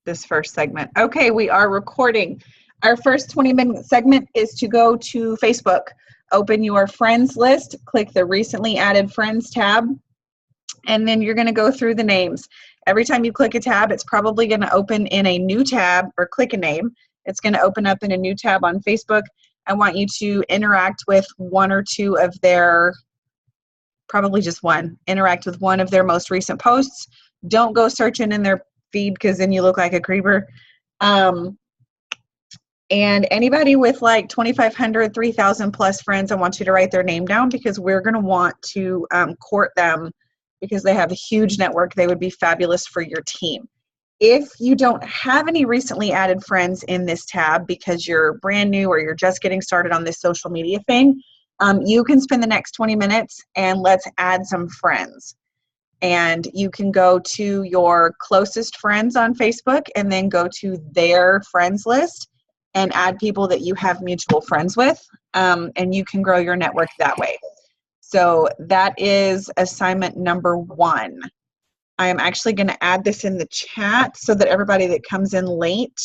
this first segment. Okay, we are recording. Our first 20-minute segment is to go to Facebook. Open your friends list, click the recently added friends tab, and then you're going to go through the names. Every time you click a tab, it's probably going to open in a new tab, or click a name. It's going to open up in a new tab on Facebook. I want you to interact with one or two of their, probably just one, interact with one of their most recent posts. Don't go searching in their feed because then you look like a creeper. And anybody with like 2,500, 3,000 plus friends, I want you to write their name down because we're going to want to court them because they have a huge network. They would be fabulous for your team. If you don't have any recently added friends in this tab because you're brand new or you're just getting started on this social media thing, you can spend the next 20 minutes and let's add some friends. And you can go to your closest friends on Facebook and then go to their friends list and add people that you have mutual friends with, and you can grow your network that way. So that is assignment number 1. I am actually going to add this in the chat so that everybody that comes in late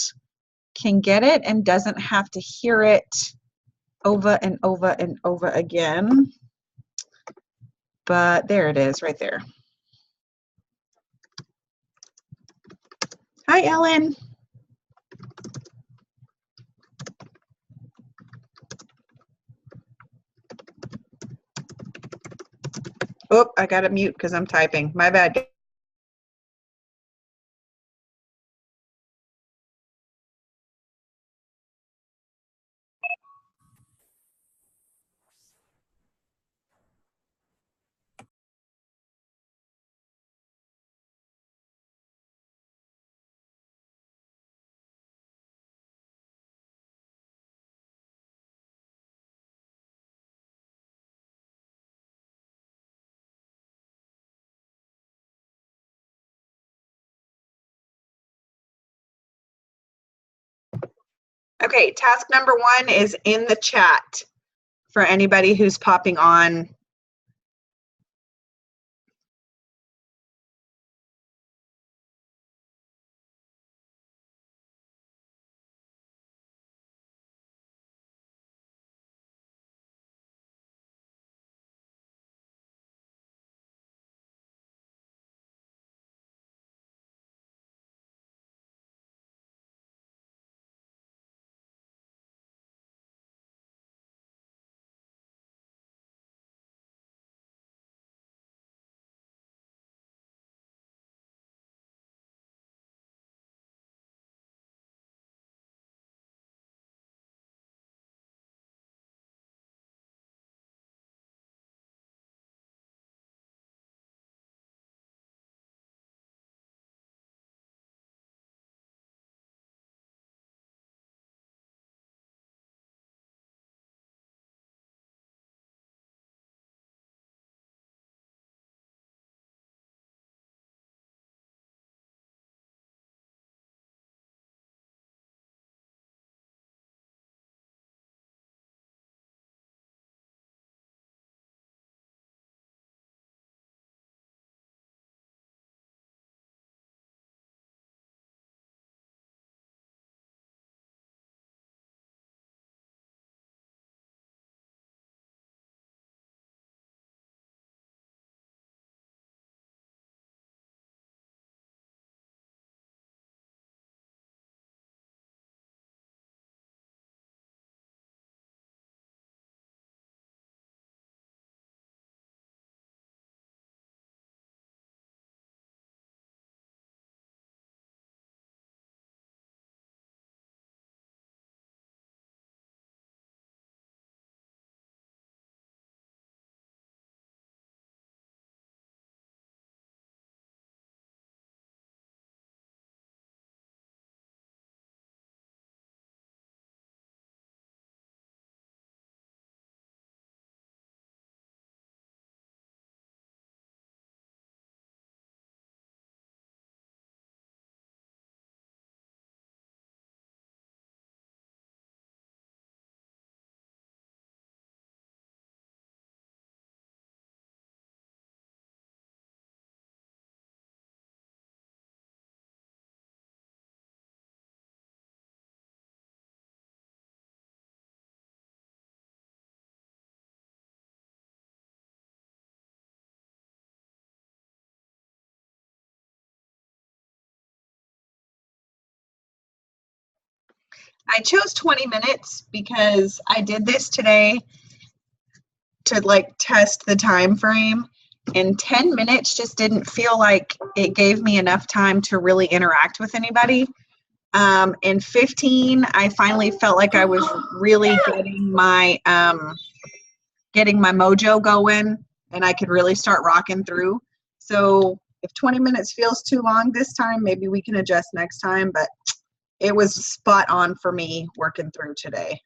can get it and doesn't have to hear it over and over and over again. But there it is right there. Hi, Ellen. Oh, I got to mute because I'm typing. My bad. Okay, task number 1 is in the chat for anybody who's popping on. I chose 20 minutes because I did this today to like test the time frame, and 10 minutes just didn't feel like it gave me enough time to really interact with anybody. And 15, I finally felt like I was really getting my mojo going, and I could really start rocking through. So if 20 minutes feels too long this time, maybe we can adjust next time, but it was spot on for me working through today.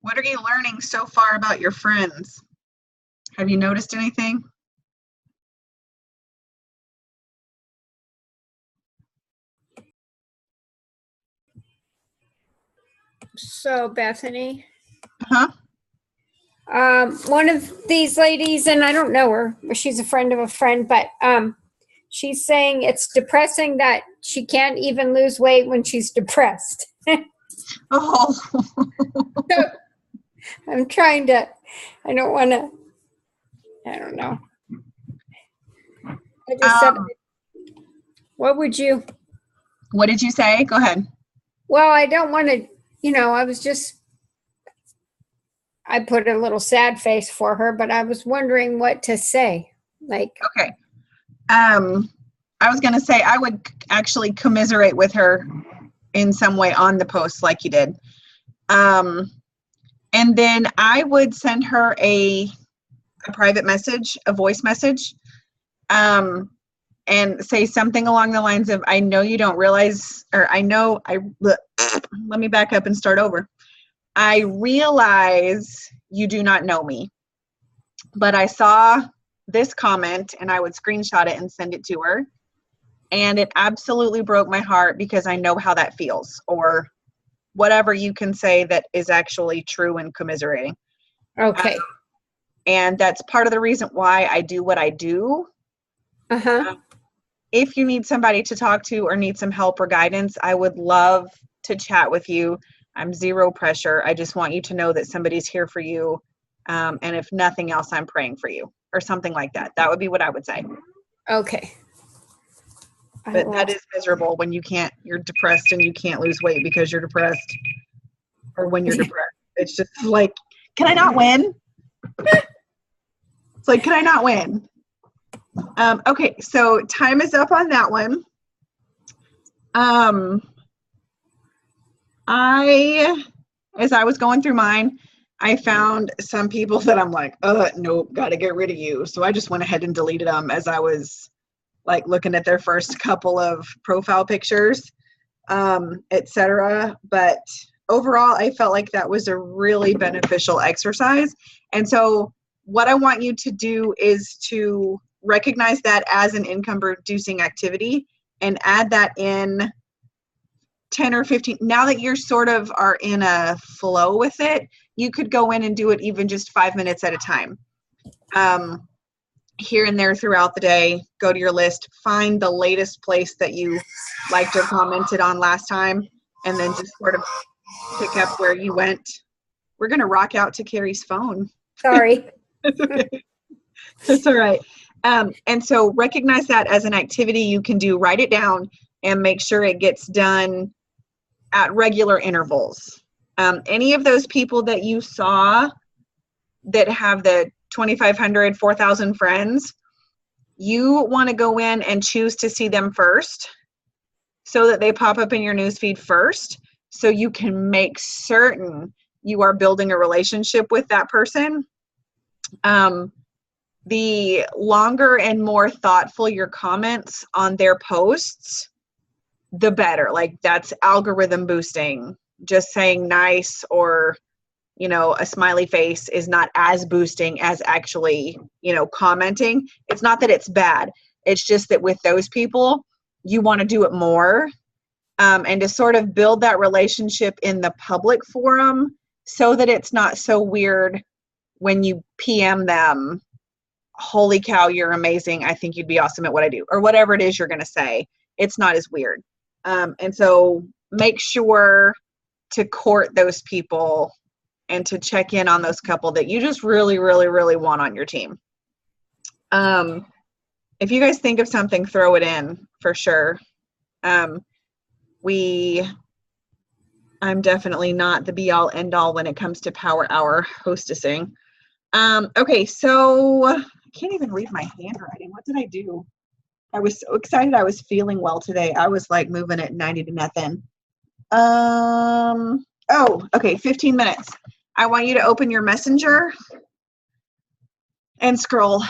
What are you learning so far about your friends? Have you noticed anything? So, Bethany, Huh? one of these ladies, and I don't know her, she's a friend of a friend, but she's saying it's depressing that she can't even lose weight when she's depressed. Oh, So I'm trying to, I don't want to, I don't know. I just said, what would you? what did you say? Go ahead. Well, I don't want to, I was just, I put a little sad face for her, but I was wondering what to say. Like, Okay. I was going to say I would actually commiserate with her in some way on the post like you did. And then I would send her a private message, a voice message, and say something along the lines of, I know you don't realize, or let me back up and start over. I realize you do not know me, but I saw this comment and I would screenshot it and send it to her. And it absolutely broke my heart because I know how that feels, or whatever you can say that is actually true and commiserating. okay. And that's part of the reason why I do what I do. Uh-huh. If you need somebody to talk to or need some help or guidance, I would love to chat with you. I'm zero pressure. I just want you to know that somebody's here for you. And if nothing else, I'm praying for you or something like that. That would be what I would say. Okay. But that is miserable when you're depressed and you can't lose weight because you're depressed, or when you're depressed. It's just like, can I not win? It's like, can I not win? Okay, so time is up on that one. As I was going through mine, I found some people that I'm like, nope, got to get rid of you. So I just went ahead and deleted them as I was like looking at their first couple of profile pictures, etc. But overall, I felt like that was a really beneficial exercise. And so what I want you to do is to recognize that as an income producing activity and add that in 10 or 15. Now that you're sort of are in a flow with it, you could go in and do it even just 5 minutes at a time. Here and there throughout the day, go to your list, find the latest place that you liked or commented on last time, and then just sort of pick up where you went. We're going to rock out to Carrie's phone. Sorry. That's okay. That's all right. And so recognize that as an activity you can do. Write it down and make sure it gets done at regular intervals. Any of those people that you saw that have the 2,500, 4,000 friends, you want to go in and choose to see them first so that they pop up in your newsfeed first, so you can make certain you are building a relationship with that person. The longer and more thoughtful your comments on their posts, the better. Like, that's algorithm boosting. Just saying nice or a smiley face is not as boosting as actually, commenting. It's not that it's bad. It's just that with those people, you want to do it more, and to sort of build that relationship in the public forum so that it's not so weird when you PM them, holy cow, you're amazing. I think you'd be awesome at what I do, or whatever it is you're going to say. It's not as weird. And so make sure to court those people and to check in on those couple that you just really, really, really want on your team. If you guys think of something, throw it in for sure. I'm definitely not the be all end all when it comes to Power Hour hostessing. Okay, so I can't even read my handwriting. What did I do? I was so excited. I was feeling well today. I was like moving at 90 to nothing. Okay, 15 minutes. I want you to open your messenger and scroll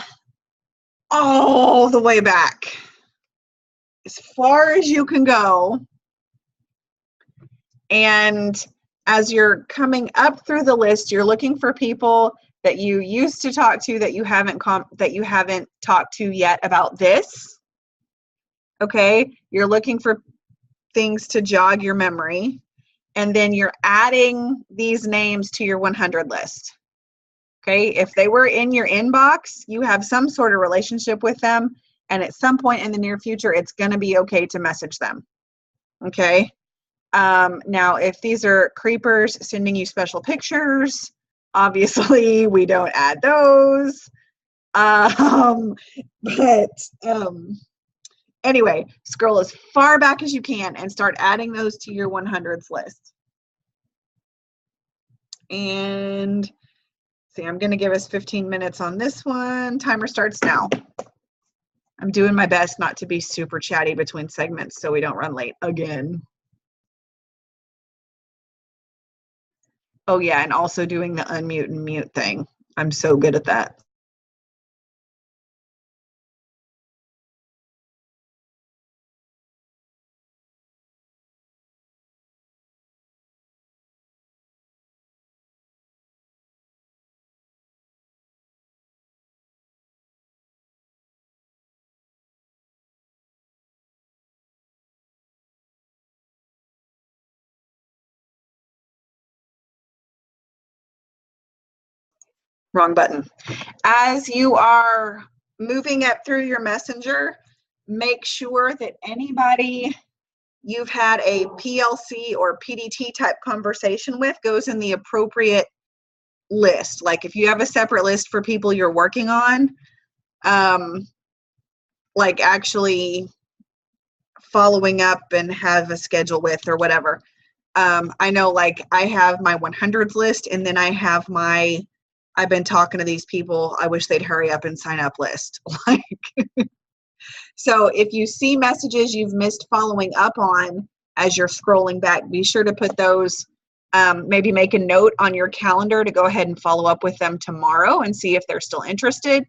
all the way back as far as you can go. And as you're coming up through the list, you're looking for people that you used to talk to that you haven't talked to yet about this. Okay, you're looking for things to jog your memory, and then you're adding these names to your 100 list. Okay, if they were in your inbox, you have some sort of relationship with them, and at some point in the near future, it's going to be okay to message them. Okay. Now, if these are creepers sending you special pictures, obviously we don't add those. But anyway, scroll as far back as you can and start adding those to your 100s list. And see, I'm going to give us 15 minutes on this one. Timer starts now. I'm doing my best not to be super chatty between segments so we don't run late again. Oh yeah, and also doing the unmute and mute thing. I'm so good at that. Wrong button. As you are moving up through your messenger, make sure that anybody you've had a PLC or PDT type conversation with goes in the appropriate list. Like if you have a separate list for people you're working on, like actually following up and have a schedule with or whatever. I know like I have my 100s list, and then I have my I've been talking to these people, I wish they'd hurry up and sign up list. Like, so if you see messages you've missed following up on as you're scrolling back, be sure to put those, maybe make a note on your calendar to go ahead and follow up with them tomorrow and see if they're still interested.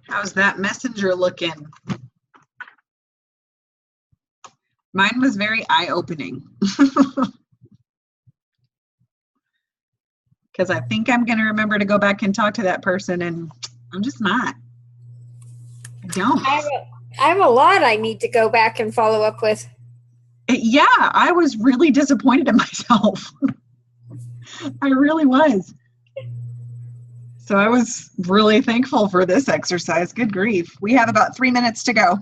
How's that messenger looking? Mine was very eye-opening. Because I think I'm going to remember to go back and talk to that person, and I'm just not. I don't. I have a lot I need to go back and follow up with. Yeah, I was really disappointed in myself. I really was. So I was really thankful for this exercise. Good grief. We have about 3 minutes to go.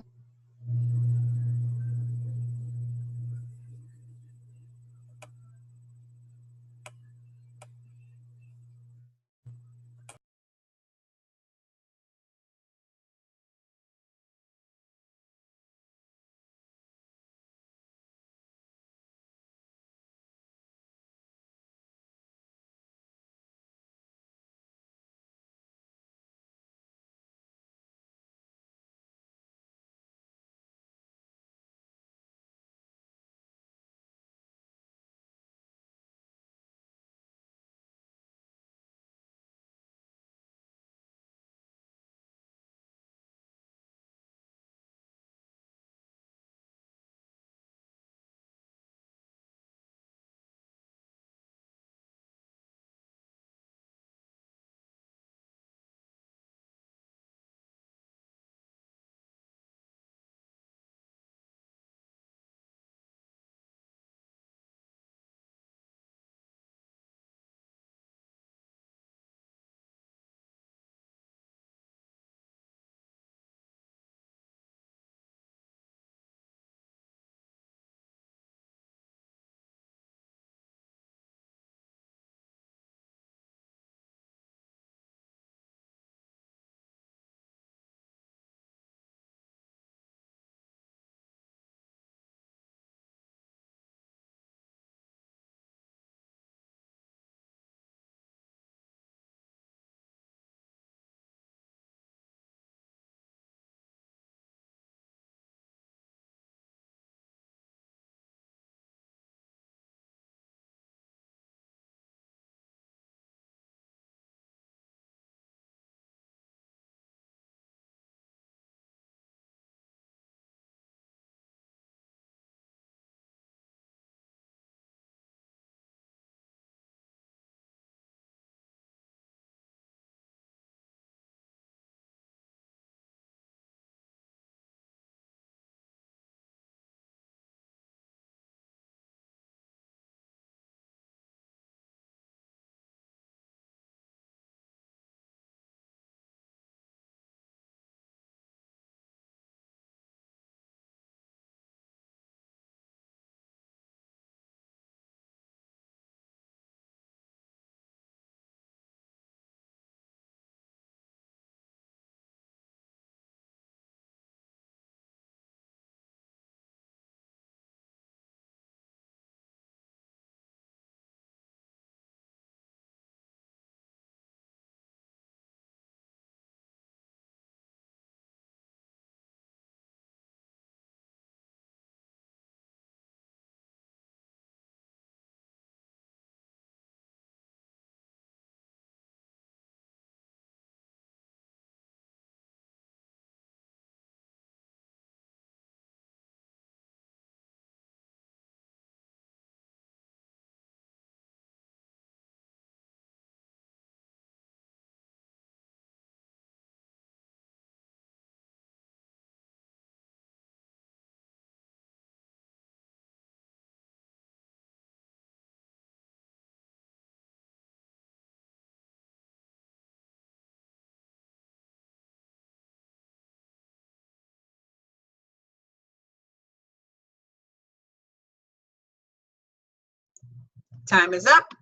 Time is up.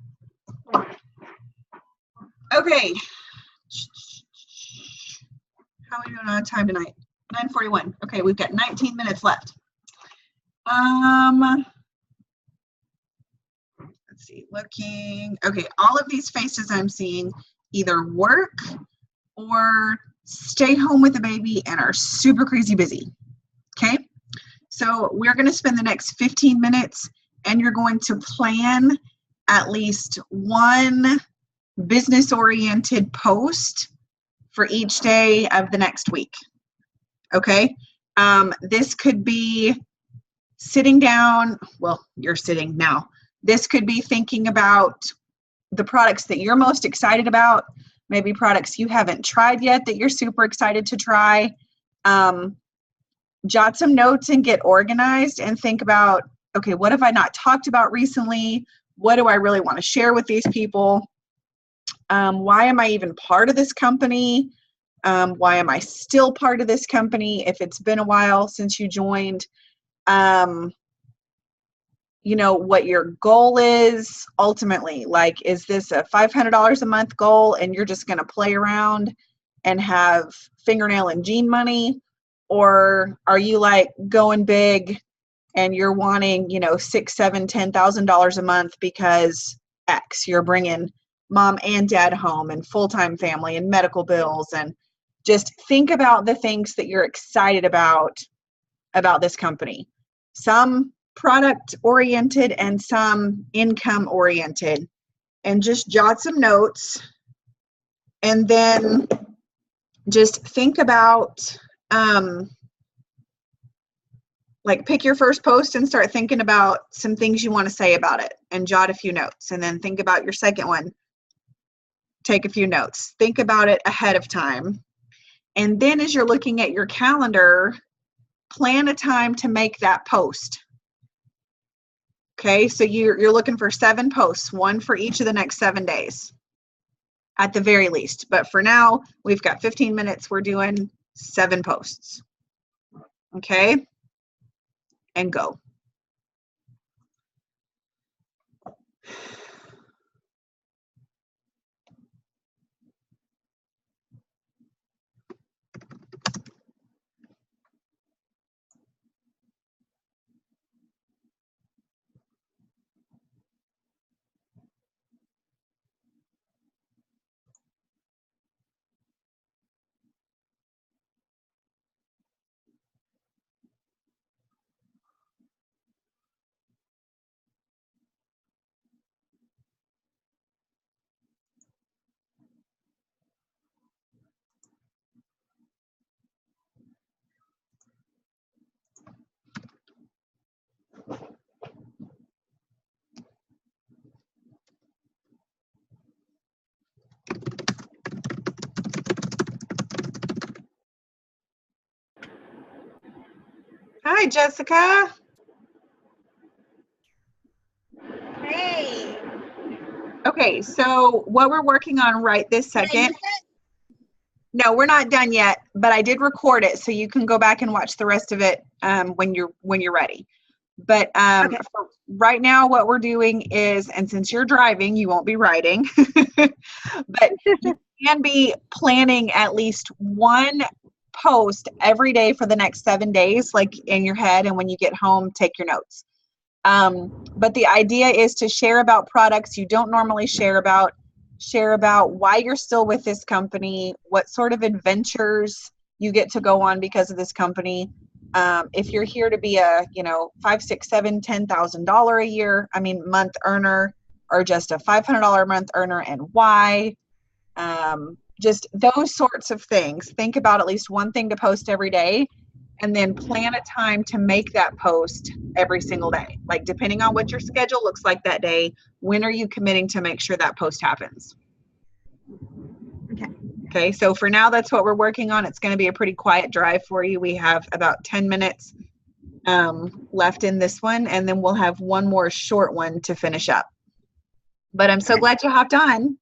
Okay. How are we doing on time tonight? 9:41. Okay, we've got 19 minutes left. Let's see, looking. Okay, all of these faces I'm seeing either work or stay home with the baby and are super crazy busy. Okay, so we're going to spend the next 15 minutes and you're going to plan at least one business-oriented post for each day of the next week. Okay? This could be sitting down. Well, you're sitting now. This could be thinking about the products that you're most excited about, maybe products you haven't tried yet that you're super excited to try. Jot some notes and get organized and think about, okay, what have I not talked about recently? What do I really want to share with these people? Why am I even part of this company? Why am I still part of this company if it's been a while since you joined? You know, what your goal is ultimately. Like, is this a $500 a month goal and you're just going to play around and have fingernail and jean money? Or are you like going big and you're wanting, you know, $6,000, $7,000, $10,000 a month because X, you're bringing mom and dad home and full-time family and medical bills? And just think about the things that you're excited about this company. Some product oriented and some income oriented, and just jot some notes and then just think about like pick your first post and start thinking about some things you want to say about it and jot a few notes, and then think about your second one, take a few notes, think about it ahead of time. And then as you're looking at your calendar, plan a time to make that post. Okay, so you're looking for 7 posts, one for each of the next 7 days at the very least. But for now, we've got 15 minutes. We're doing 7 posts. Okay, and go. Hi, Jessica. Hey. Okay, so what we're working on right this second. No, we're not done yet, but I did record it, so you can go back and watch the rest of it when you're ready. But Okay. right now, what we're doing is, and since you're driving, you won't be writing, but you can be planning at least one post every day for the next 7 days, like in your head, and when you get home, take your notes. But the idea is to share about products you don't normally share about why you're still with this company, what sort of adventures you get to go on because of this company. If you're here to be a, $5, $6, $7, $10,000 a year, month earner, or just a $500 a month earner, and why. Just those sorts of things. Think about at least one thing to post every day, and then plan a time to make that post every single day. Like, depending on what your schedule looks like that day, when are you committing to make sure that post happens? Okay, so for now, that's what we're working on. It's going to be a pretty quiet drive for you. We have about 10 minutes left in this one, and then we'll have one more short one to finish up. But I'm so glad you hopped on.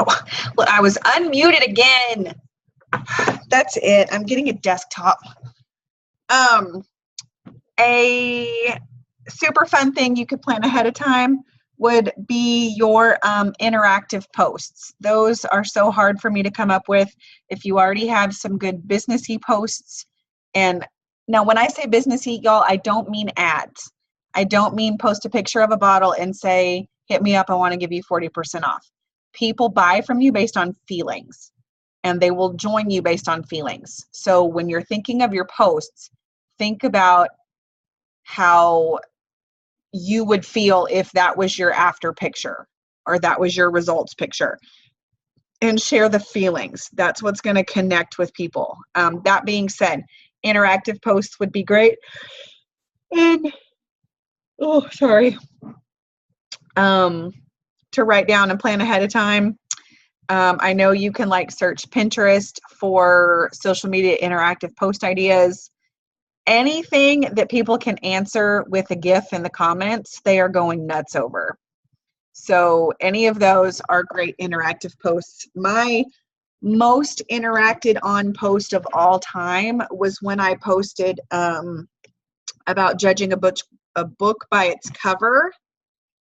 Oh, well, I was unmuted again. That's it. I'm getting a desktop. A super fun thing you could plan ahead of time would be your interactive posts. Those are so hard for me to come up with. If you already have some good businessy posts, and now when I say businessy, y'all, I don't mean ads. I don't mean post a picture of a bottle and say, hit me up, I want to give you 40% off. People buy from you based on feelings, and they will join you based on feelings. So when you're thinking of your posts, think about how you would feel if that was your after picture or that was your results picture, and share the feelings. That's what's going to connect with people. That being said, interactive posts would be great. And to write down and plan ahead of time. I know you can like search Pinterest for social media interactive post ideas. Anything that people can answer with a GIF in the comments, they are going nuts over. So any of those are great interactive posts. My most interacted on post of all time was when I posted about judging a book by its cover,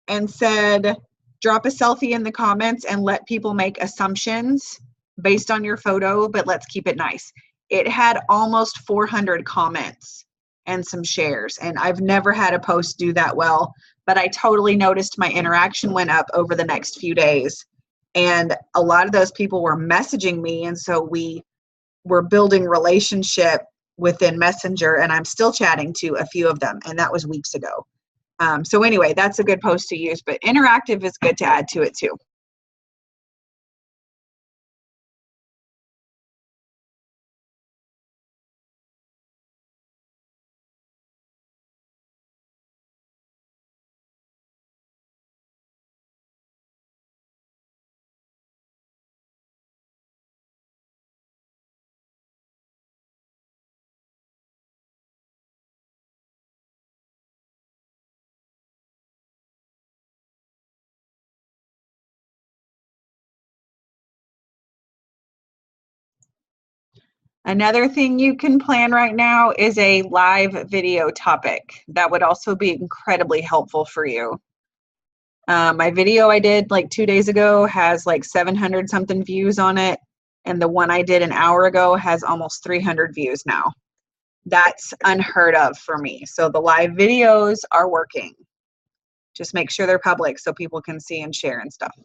and said, drop a selfie in the comments and let people make assumptions based on your photo, but let's keep it nice. It had almost 400 comments and some shares, and I've never had a post do that well, but I totally noticed my interaction went up over the next few days. And a lot of those people were messaging me, and so we were building relationship within Messenger, and I'm still chatting to a few of them, and that was weeks ago. So anyway, that's a good post to use, but interactive is good to add to it too. Another thing you can plan right now is a live video topic. That would also be incredibly helpful for you. My video I did like 2 days ago has like 700 something views on it, and the one I did an hour ago has almost 300 views now. That's unheard of for me. So the live videos are working. Just make sure they're public so people can see and share and stuff.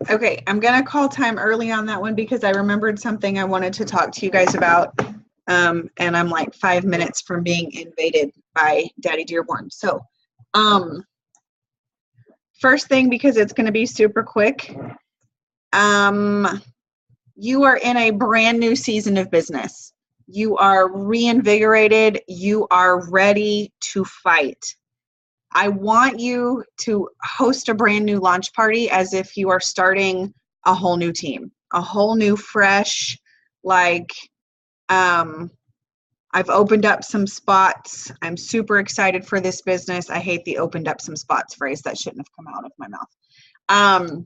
Okay, I'm going to call time early on that one because I remembered something I wanted to talk to you guys about. And I'm like 5 minutes from being invaded by Daddy Dearborn. So, first thing, because it's going to be super quick, you are in a brand new season of business. You are reinvigorated. You are ready to fight. I want you to host a brand new launch party as if you are starting a whole new team, a whole new fresh, like, I've opened up some spots. I'm super excited for this business. I hate the opened up some spots phrase. That shouldn't have come out of my mouth.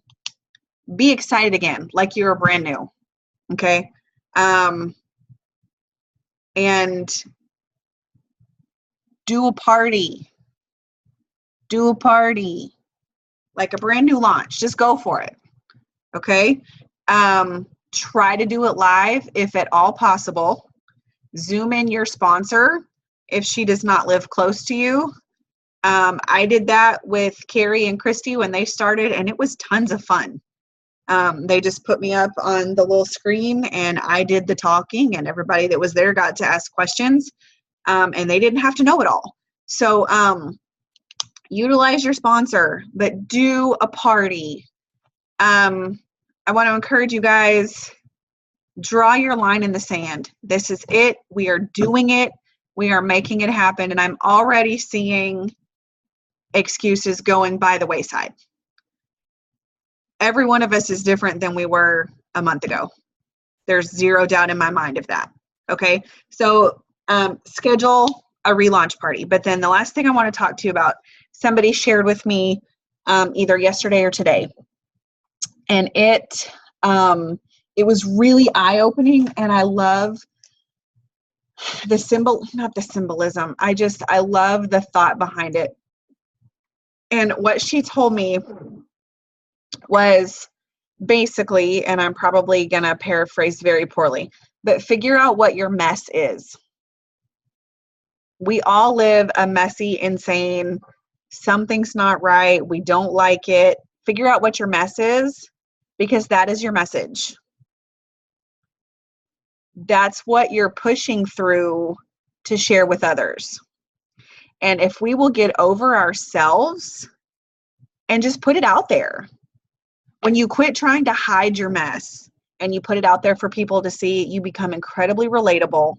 Be excited again, like you're brand new. Okay. And do a party. Do a party. Like a brand new launch. Just go for it. Okay. Try to do it live if at all possible. Zoom in your sponsor if she does not live close to you. I did that with Carrie and Christy when they started, and it was tons of fun. They just put me up on the little screen, and I did the talking, and everybody that was there got to ask questions, and they didn't have to know it all. So utilize your sponsor, but do a party. I want to encourage you guys, draw your line in the sand. This is it. We are doing it. We are making it happen. And I'm already seeing excuses going by the wayside. Every one of us is different than we were a month ago. There's zero doubt in my mind of that. Okay. So schedule a relaunch party. But then the last thing I want to talk to you about, somebody shared with me either yesterday or today. And it was really eye-opening, and I love not the symbolism. I love the thought behind it. And what she told me was basically, and I'm probably going to paraphrase very poorly, but figure out what your mess is. We all live a messy, insane, something's not right, we don't like it. Figure out what your mess is, because that is your message. That's what you're pushing through to share with others. And if we will get over ourselves and just put it out there, when you quit trying to hide your mess and you put it out there for people to see, you become incredibly relatable.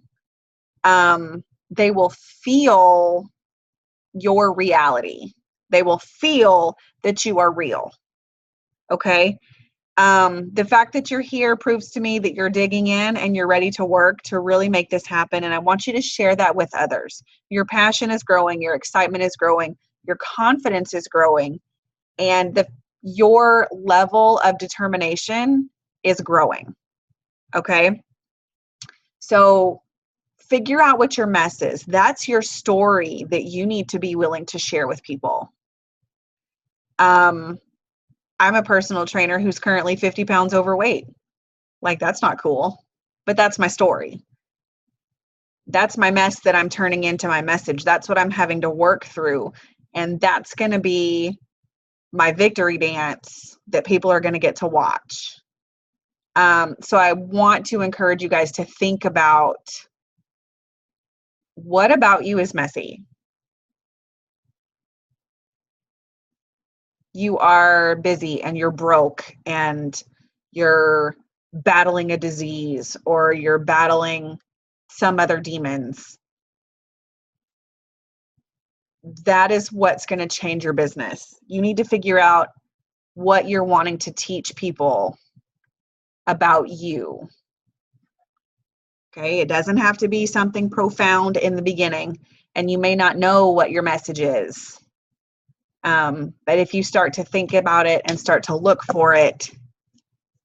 They will feel your reality. They will feel that you are real. Okay? The fact that you're here proves to me that you're digging in and you're ready to work to really make this happen. And I want you to share that with others. Your passion is growing. Your excitement is growing. Your confidence is growing. And your level of determination is growing. Okay? So figure out what your mess is. That's your story that you need to be willing to share with people. I'm a personal trainer who's currently 50 pounds overweight. Like, that's not cool, but that's my story. That's my mess that I'm turning into my message. That's what I'm having to work through. And that's going to be my victory dance that people are going to get to watch. So I want to encourage you guys to think about, what about you is messy? You are busy and you're broke and you're battling a disease or you're battling some other demons. That is what's going to change your business. You need to figure out what you're wanting to teach people about you. Okay, it doesn't have to be something profound in the beginning, and you may not know what your message is. But if you start to think about it and start to look for it,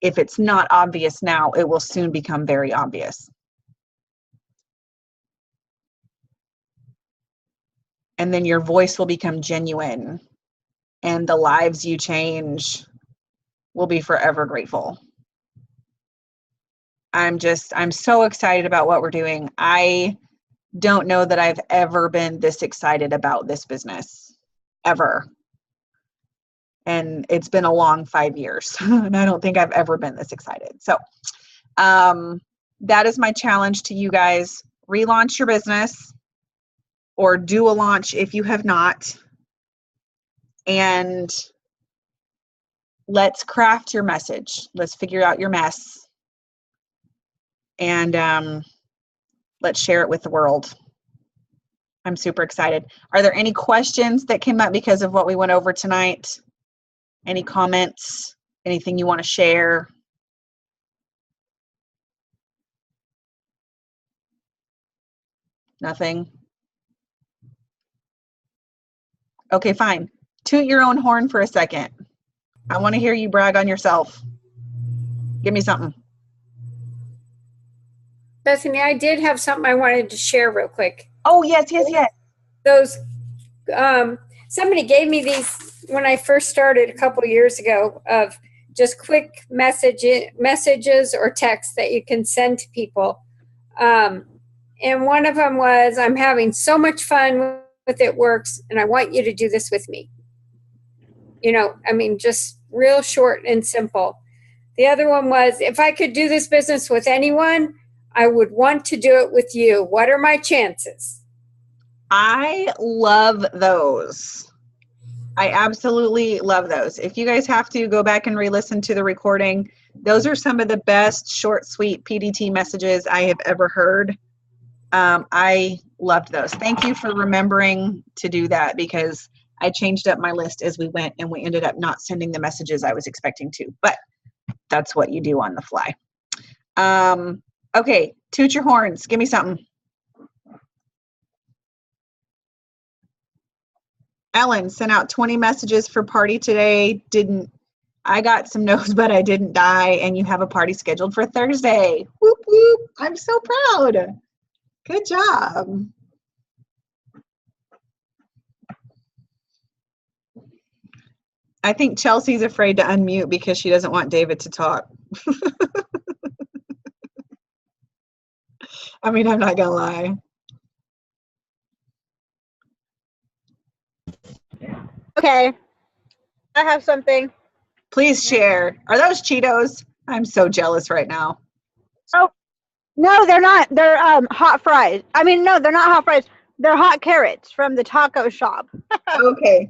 if it's not obvious now, it will soon become very obvious. And then your voice will become genuine, and the lives you change will be forever grateful. I'm so excited about what we're doing. I don't know that I've ever been this excited about this business, ever. And it's been a long 5 years, and I don't think I've ever been this excited. So that is my challenge to you guys. Relaunch your business, or do a launch if you have not. And let's craft your message. Let's figure out your mess. And let's share it with the world. I'm super excited. Are there any questions that came up because of what we went over tonight? Any comments? Anything you want to share? Nothing? Okay, fine. Toot your own horn for a second. I want to hear you brag on yourself. Give me something. Bethany, I did have something I wanted to share real quick. Oh, yes. Those, somebody gave me these when I first started a couple of years ago, of just quick messages or texts that you can send to people. And one of them was, I'm having so much fun with It Works, and I want you to do this with me. Just real short and simple. The other one was, if I could do this business with anyone, I would want to do it with you. What are my chances? I love those. I absolutely love those. If you guys have to go back and re-listen to the recording, those are some of the best short, sweet PDT messages I have ever heard. I loved those. Thank you for remembering to do that, because I changed up my list as we went, and we ended up not sending the messages I was expecting to, but that's what you do on the fly. Okay, toot your horns. Give me something. Ellen sent out 20 messages for party today. I got some no's, but I didn't die, and you have a party scheduled for Thursday. Whoop, whoop. I'm so proud. Good job. I think Chelsea's afraid to unmute because she doesn't want David to talk. I'm not gonna lie. Okay, I have something. Please share. Are those Cheetos? I'm so jealous right now. Oh, no, they're not. They're hot fries. No, they're not hot fries. They're hot carrots from the taco shop. Okay.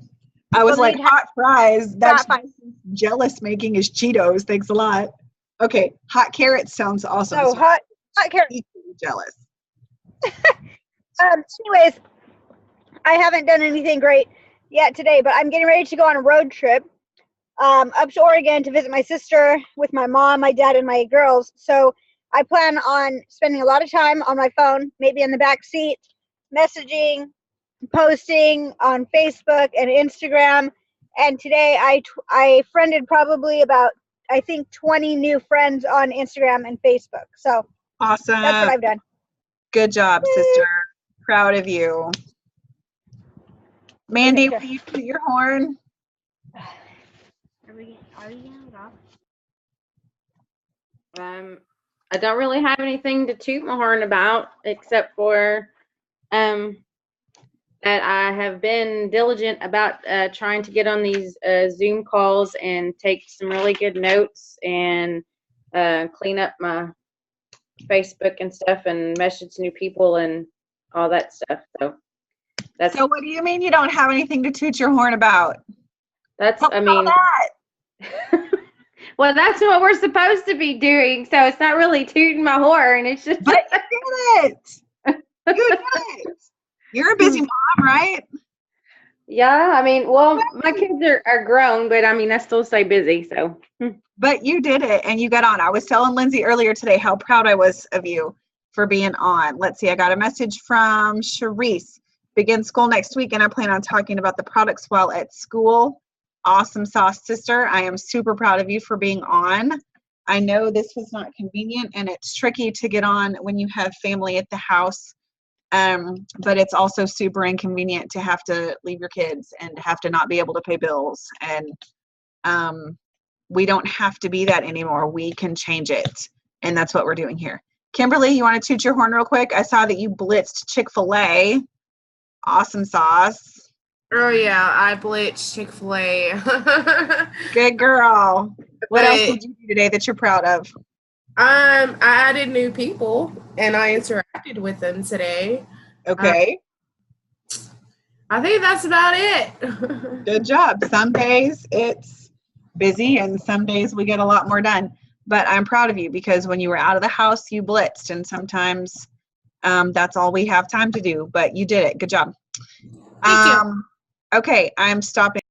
I was like, hot fries. That's fine. Jealous making is Cheetos. Thanks a lot. Okay, hot carrots sounds awesome. No, so hot carrots. equally jealous. Anyways, I haven't done anything great yet today, but I'm getting ready to go on a road trip up to Oregon to visit my sister with my mom, my dad, and my girls. So I plan on spending a lot of time on my phone, maybe in the back seat, messaging, posting on Facebook and Instagram. And today I friended probably about, I think, 20 new friends on Instagram and Facebook. So awesome. That's what I've done. Good job, sister. Proud of you. Mandy, will you toot your horn? Are we gonna go? I don't really have anything to toot my horn about, except for that I have been diligent about trying to get on these Zoom calls and take some really good notes and clean up my Facebook and stuff and message new people and all that stuff. So what do you mean you don't have anything to toot your horn about? Well, that's what we're supposed to be doing. So it's not really tooting my horn. It's just. But you did it. You did it. You're a busy mom, right? Yeah, my kids are grown, but I still stay busy. So. But you did it, and you got on. I was telling Lindsay earlier today how proud I was of you for being on. Let's see. I got a message from Sharice. Begin school next week, and I plan on talking about the products while at school. Awesome sauce, sister. I am super proud of you for being on. I know this was not convenient and it's tricky to get on when you have family at the house. But it's also super inconvenient to have to leave your kids and have to not be able to pay bills. And we don't have to be that anymore. We can change it. And that's what we're doing here. Kimberly, you want to toot your horn real quick? I saw that you blitzed Chick-fil-A. Awesome sauce. Oh yeah, I blitzed Chick-fil-A. Good girl. What else did you do today that you're proud of? I added new people and I interacted with them today. Okay. I think that's about it. Good job. Some days it's busy and some days we get a lot more done. But I'm proud of you because when you were out of the house, you blitzed, and sometimes that's all we have time to do. But you did it. Good job. Thank you. Okay, I'm stopping.